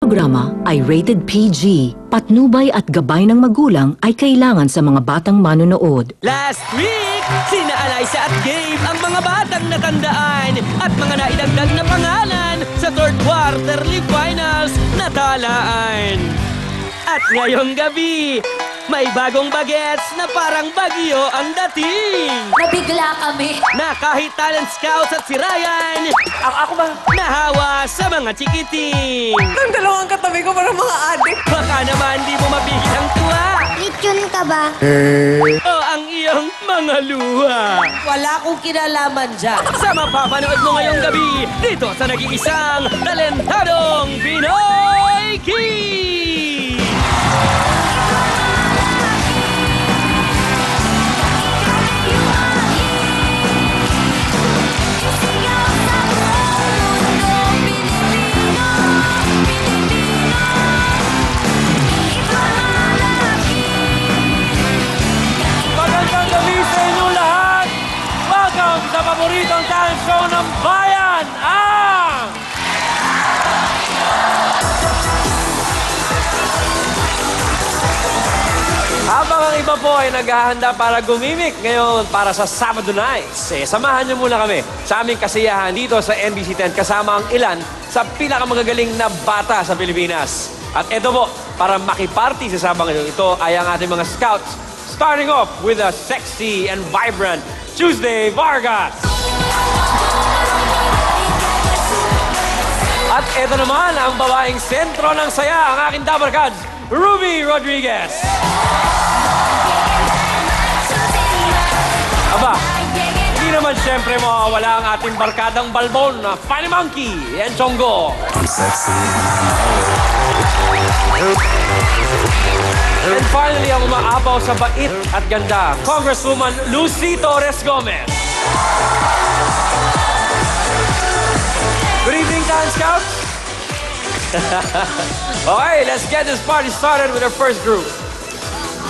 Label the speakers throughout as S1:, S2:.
S1: Programa ay rated PG. Patnubay at gabay ng magulang ay kailangan sa mga batang manonood.
S2: Last week, sina Alyssa at Gabe ang mga batang natandaan at mga naidagdag na pangalan sa third quarterly finals na talaan. At ngayong gabi, may bagong bagets na parang bagyo ang dating.
S3: Nabigla kami.
S2: Na kahit talent scouts at si Ryan,
S4: Ako ba?
S2: nahawa sa mga chikiting.
S4: Nang dalawang katabi ko para mga adik.
S2: Baka naman di mo mapigil ang tuwa
S5: Lechon ka ba?
S2: o ang iyong mga luha.
S3: Wala akong kinalaman dyan.
S2: Sa mapapanood mo ngayong gabi, dito sa nag-iisang talentadong Pinoy King!
S4: Magandang gabi sa inyo lahat! Welcome sa paboritong talent show ng bayan, ang... Habang ang iba po ay naghahanda para gumimik ngayon para sa Sabado Nights, samahan niyo muna kami sa aming kasiyahan dito sa NBC 10 kasama ang ilan sa pinakamagagaling na bata sa Pilipinas. At ito po, para makiparty sa sabang ito ay ang ating mga scouts. Starting off with a sexy and vibrant Tuesday Vargas. At ito naman ang babaeng sentro ng saya, ang aking dabarkads, Ruby Rodriguez. Aba, hindi naman siyempre mawawala ang ating barkadang balbon na Funny Monkey and Chongo. And finally, ang umaapaw sa bait at ganda, Congresswoman Lucy Torres Gomez. Good evening, Talent Scouts. Okay, let's get this party started with our first group.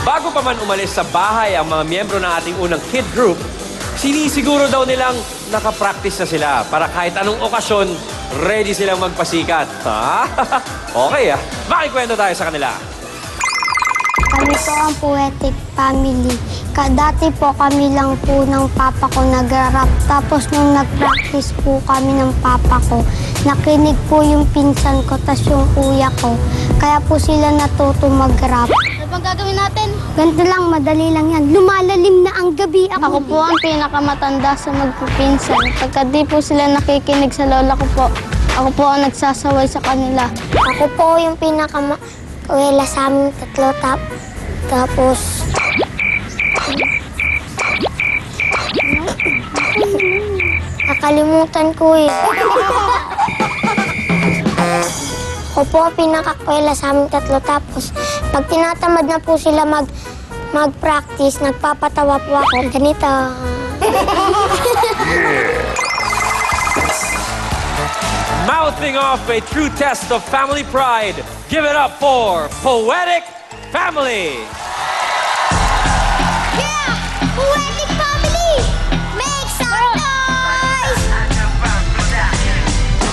S4: Bago pa man umalis sa bahay ang mga miyembro ng ating unang kid group, sinisiguro daw nilang nakapractice na sila para kahit anong okasyon, ready silang magpasikat. Ha? Okay makikwento tayo sa kanila.
S5: Kami po ang Poetic Family. Dati po kami lang po ng papa ko nag-rap. Tapos nung nag-practice po kami ng papa ko, nakinig po yung pinsan ko tas yung kuya ko. Kaya po sila natuto mag-rap.
S6: Ano bang gagawin natin?
S5: Ganito lang, madali lang yan. Lumalalim na ang gabi.
S6: Ako po ang pinakamatanda sa magpipinsan. Pagka di po sila nakikinig sa lola ko po, ako po ang nagsasaway sa kanila.
S5: Ako po yung pinakawela sa aming tatlo. Tapos... Nakalimutan ko eh. Ako po ang pinakakwela sa aming tatlo. Tapos, pag tinatamad na po sila mag-practice, nagpapatawa po ako. Ganito.
S4: Mouthing off a true test of family pride. Give it up for Poetic Family.
S5: Yeah! Poetic Family! Make some noise!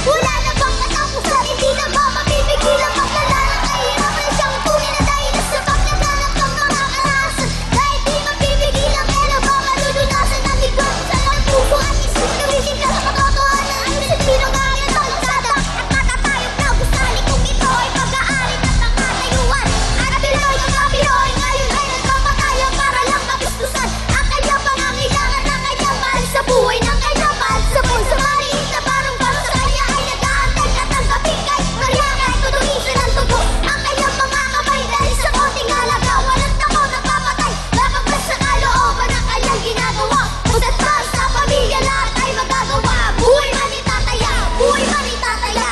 S5: Wala na bang katapusan, hindi na ba mapipigilan paglala ng kahirapan siyang tunay na dahil sa paglaganap ng mga karahasan. Dahil di mapipigilan, kailan ba maludunasan ang ligaw sa ng puso at isip na wisin ka sa katotohanan ang isip sinungaling at pagsada at matatayong na gusali kung ito ay pag-aari at nakatayuan. At Pinoy mga Pinoy ngayon ay nagpapatayan para lang magustusan ang kanyang pangangailangan ng kanyang mahal sa buhay ng kanyang mahal sa buhay. Sa mariin na parang sa kanya ay nag-aantay na tanggapin kahit Maria kahit tutulisin ang tubo ang kanyang mga kamay dahil sa konting halaga walang takaw nagpapatay bakit sa kalooban ang kanyang ginagawa basta't para sa pamilya lahat ay magagawa. Buhay man itataya, buhay man itataya.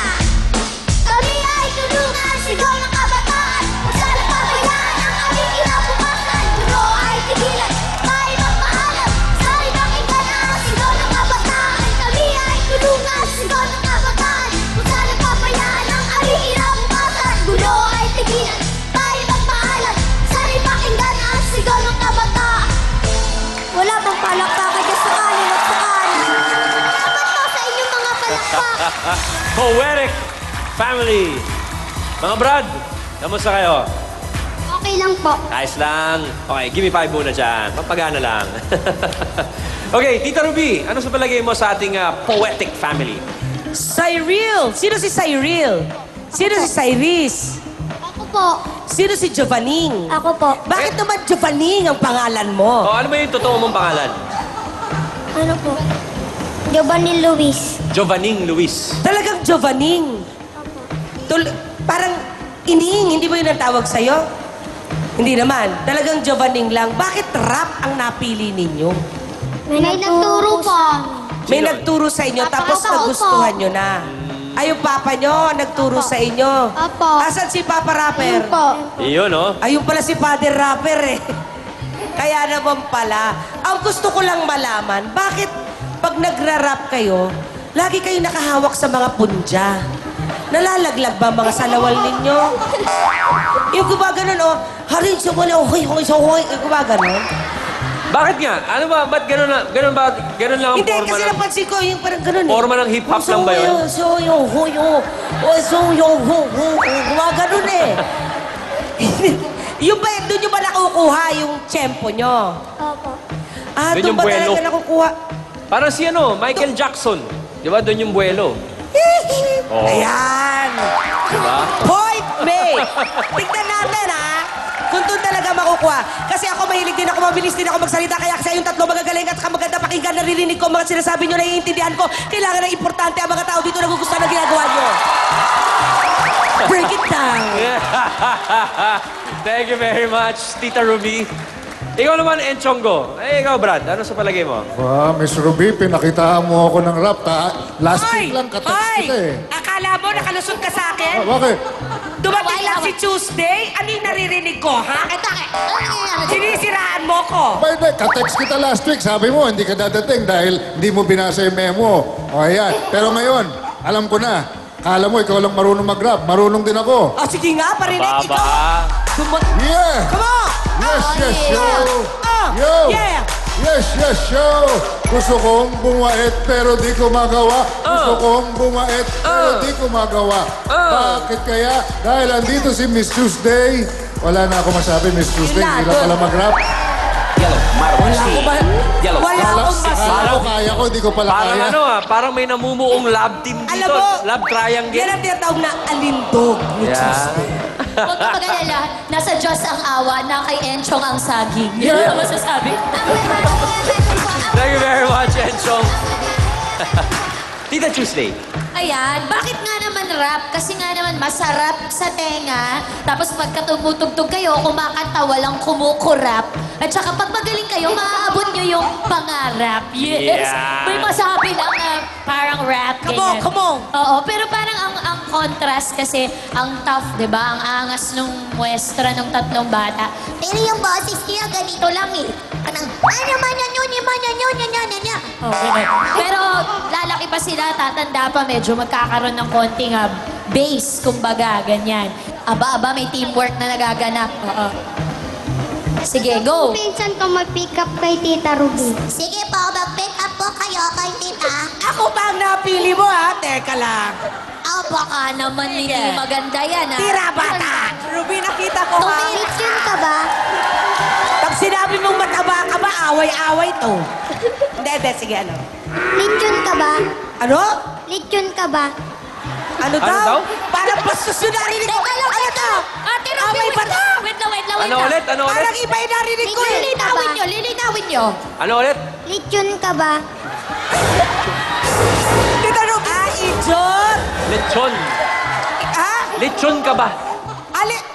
S5: Kami ay tulungan, sigaw ng kabataan. Masalang pabayaan ang aming kinabukasan. Duro ay tigilan, tayo magpaalam. Sa'y pakinggan ang sigaw ng kabataan. Kami ay tulungan, sigaw ng kabataan. Masalang pabayaan ang aming kinabukasan. Duro ay tigilan, tayo magpaalam. Sa'y pakinggan ang sigaw ng kabataan. Wala bang palakpakan dyan sa kanin at sa kanin? Salamat po sa inyong mga palakpak.
S4: Poetic Family. Mga Brad, kamusta kayo?
S6: Okay lang po.
S4: Ayos lang. Okay, give me 5 muna dyan. Papagana lang. Okay, Tita Ruby, ano sa palagay mo sa ating poetic family?
S3: Cyril! Sino si Cyril? Sino si Cyrus?
S6: Ako po.
S3: Sino si Giovanning?
S6: Ako po.
S3: Bakit naman Giovanning ang pangalan mo?
S4: O, ano ba yung totoo mong pangalan?
S6: Ano po? Giovanni Luis.
S4: Giovanning Luis.
S3: Talagang Giovanning. Parang Ining, hindi ba yun ang tawag sa'yo? Hindi naman. Talagang Giovanning lang. Bakit rap ang napili ninyo?
S6: May nagturo po.
S3: May
S4: Sino?
S3: nagturo sa inyo,
S6: Papa
S3: tapos
S6: ko po.
S3: nagustuhan nyo na. Ay, yung papa nyo nagturo sa inyo.
S6: Opo.
S3: Asan si Papa Rapper?
S6: Yun po.
S4: Iyon, no?
S3: Ayun pala si Father Rapper eh. Kaya naman pala. Ang gusto ko lang malaman, bakit pag nagra-rap kayo, lagi kayo nakahawak sa mga punja? Nalalaglag ba ang mga salawal ninyo? Yung gumaganon, oh, harin sa wala, hoy, yung gumaganon.
S4: Bakit nga? Ano ba? Ba't ganun na? Ganun ba? Ganun lang ang
S3: Hindi,
S4: forma
S3: kasi
S4: ng...
S3: napansin ko yung parang ganun eh.
S4: Forma ng hip-hop lang ba yun?
S3: Gumaganon eh. Yung ba, doon nyo ba nakukuha yung tempo nyo?
S6: Opo.
S3: Ah,
S4: Doon
S3: doon
S4: yung
S3: ba
S4: buwelo.
S3: talaga nakukuha?
S4: Parang si ano, Michael Jackson. Di ba? Doon yung buwelo. Oh.
S3: Ayan!
S4: Diba?
S3: Point made! Tignan natin, ha? Kung doon talaga makukuha. Kasi ako mahilig din ako, mabilis din ako magsalita. Kaya kasi yung tatlo magagaling at maganda pakinggan, naririnig ko ang mga sinasabi nyo, naiintindihan ko. Kailangan ng importante ang mga tao dito nagugustuhan ng ginagawa nyo. Break it down!
S4: Thank you very much, Tita Ruby. Ikaw naman, Enchongo. Eh, ikaw, Brad. Ano sa palagay mo?
S7: Miss Ruby, pinakitaan mo ako ng rap. Last week lang, katext kita eh.
S3: Akala mo nakalusot ka sa akin?
S7: Bakit?
S3: Dumating lang si Tuesday? Ano yung naririnig ko, ha? Sinisiraan mo ko.
S7: Ba, hindi, katext kita last week. Sabi mo, hindi ka dadating dahil hindi mo binasa yung memo. O, ayan. Pero ngayon, alam ko na. Kala mo, ikaw lang marunong mag-rap. Marunong din ako.
S3: O, sige nga, parinig.
S4: Baba.
S3: Ikaw.
S7: Yeah!
S3: Come on!
S7: Yes, yes, yo!
S3: Ah,
S7: Yo!
S3: yeah!
S7: Yes, yes, yo! Gusto kong bumait pero di ko magawa. Gusto kong bumait pero di ko magawa. Bakit kaya? Dahil andito si Miss Tuesday. Wala na ako masabi, Miss Tuesday. Hindi lang pala mag-rap.
S3: Wala ko ba? Wala akong
S7: Akala ko kaya ko, di ko pala
S4: Parang
S7: kaya.
S4: ano parang may namumuong lab team dito.
S3: Alam mo,
S4: lab triangle.
S3: yan ang tinatawag na alindog ni Tuesday.
S8: Huwag ka mag-alala, nasa Diyos ang awa, na kay Enchong ang saging. Yan ang masasabi.
S4: Thank you very much, Enchong. Tita Tuesday.
S8: Ayan, bakit nga naman rap? Kasi nga naman masarap sa tenga. Tapos pagka tumutugtog kayo, kumakanta, walang kumukurap. At saka pag magaling kayo, maaabot nyo yung pangarap. Yes!
S4: Yeah.
S8: May masabi lang na parang rap.
S3: Come on,
S8: ganyan.
S3: come on.
S8: Oo, pero parang ang contrast kasi, ang tough, di ba? Ang angas nung muestra ng tatlong bata.
S5: Pero yung boses niya, ganito lang eh. Anong, ano man yan,
S8: Okay. Pero lalaki pa sila, tatanda pa, medyo magkakaroon ng konting base, kumbaga, ganyan. Aba, may teamwork na nagaganap. Oo. Sige, go!
S6: Pinsan ko mag-pick up kay Tita Ruby.
S5: Sige po, mag-pick up po kayo kay tita.
S3: Ako ba ang napili mo, ha? Teka lang.
S8: Baka naman hindi maganda yan, ha?
S3: Tira, bata! Ruby, nakita ko, ha?
S6: Lechon ka ba?
S3: Pag sinabi mong mataba ka ba, away-away to. Hindi, sige, ano?
S6: Lechon ka ba?
S3: Ano?
S6: Lechon ka ba?
S3: Ano
S4: Ano daw?
S3: Parang bastos yung narinig ko.
S8: Teka lang,
S3: Ano
S8: teka.
S3: to?
S8: Ate Ruby,
S3: Away ba to?
S8: wait lang.
S4: Ano ulit? Ano ulit?
S3: Parang iba yung narinig ko eh.
S8: Lilinawin nyo.
S4: Ano ulit?
S6: Lechon ka ba?
S3: Tita Ruby. Idiot!
S4: Lechon.
S3: Ha?
S4: Lechon ka ba?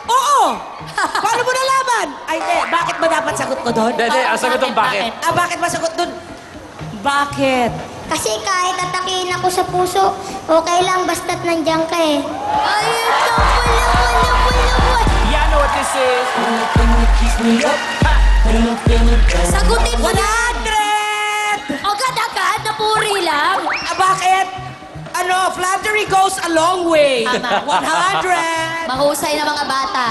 S3: Oo! Paano mo nalaman? Ay, bakit ba dapat sagot ko doon?
S4: Hindi, ang sagot ng bakit?
S3: Bakit ba sagot doon? Bakit?
S6: Kasi kahit atakihin ako sa puso, okay lang basta't nandiyan ka eh.
S8: Ay, ito pala.
S2: You know what this is?
S8: Sagutin mo
S3: 100!
S8: na. Agad-agad, napuri lang.
S3: Bakit? Ano, flattery goes a long way.
S8: Tama.
S3: 100!
S8: Mahusay na mga bata.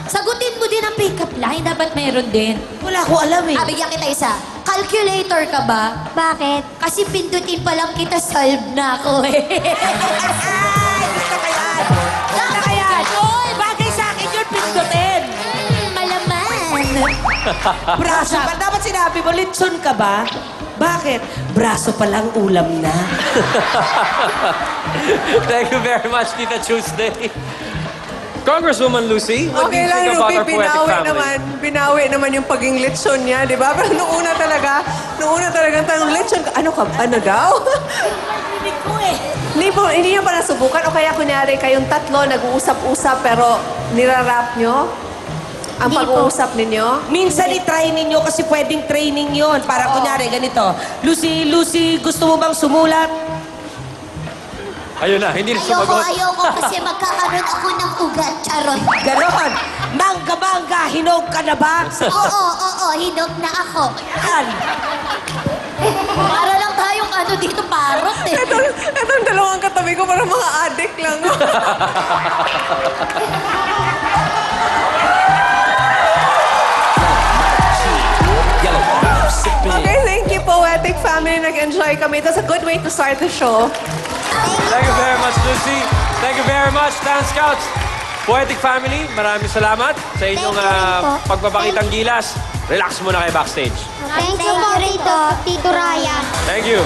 S8: Sagutin mo din ang pick-up line. Dapat meron din.
S3: Wala ko alam eh.
S8: Bigyan kita isa. Calculator ka ba?
S6: Bakit?
S8: Kasi pindutin pa lang kita, solve na ako eh.
S3: Ay, gusto ka yan. Gusto ka yan. Braso pa. Dapat sinabi mo, litson ka ba? Bakit? Braso pa lang ulam na.
S4: Thank you very much, Tita Tuesday. Congresswoman Lucy, what do you think about our poetic family?
S9: Binawi naman yung paging lechon niya, di ba? Pero noong una talaga tanong, lechon ka, ano daw? Hindi niyo pa nasubukan o kaya kunyari kayong tatlo nag-uusap-usap pero nirarap nyo? Ang pag-uusap ninyo?
S3: Minsan i-try ninyo kasi pwedeng training yon. Para kunyari, ganito. Lucy, gusto mo bang sumulat?
S4: Ayun na, hindi na sumagot.
S5: Ayoko kasi magkakaroon ako ng ugat. Charot.
S3: Ganon. Mangga, hinog ka na ba?
S5: Oo, hinog na ako.
S3: Yan.
S8: Para lang tayong dito, parot eh.
S9: Etong dalawang katabi ko parang mga addict lang. Okay, thank you, Poetic Family. Nag-enjoy kami. That's a good way to start the show.
S4: Thank you very much, Lucy. Thank you very much, Dance Scouts. Poetic Family, maraming salamat sa inyong
S5: Thank you rin po.
S4: pagpapakitang gilas. Relax muna kayo backstage.
S5: Thank you po rito, Tito Ryan.
S4: Thank you.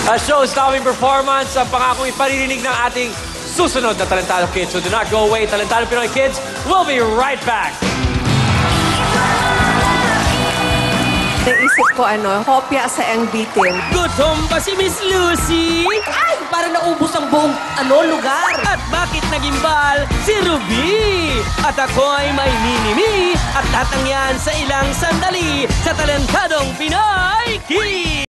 S4: A show-stopping performance ang pangakong iparirinig ng ating susunod na Talentado Kids. So do not go away. Talentado Pinoy Kids, we'll be right back.
S9: Naisip ko hopya sa ang bitin.
S2: Gutom ba si Miss Lucy?
S3: Ay, para naubos ang buong lugar.
S2: At bakit nagimbal si Ruby? At ako ay may mini-me at lahat ng yan sa ilang sandali sa Talentadong Pinoy Kids!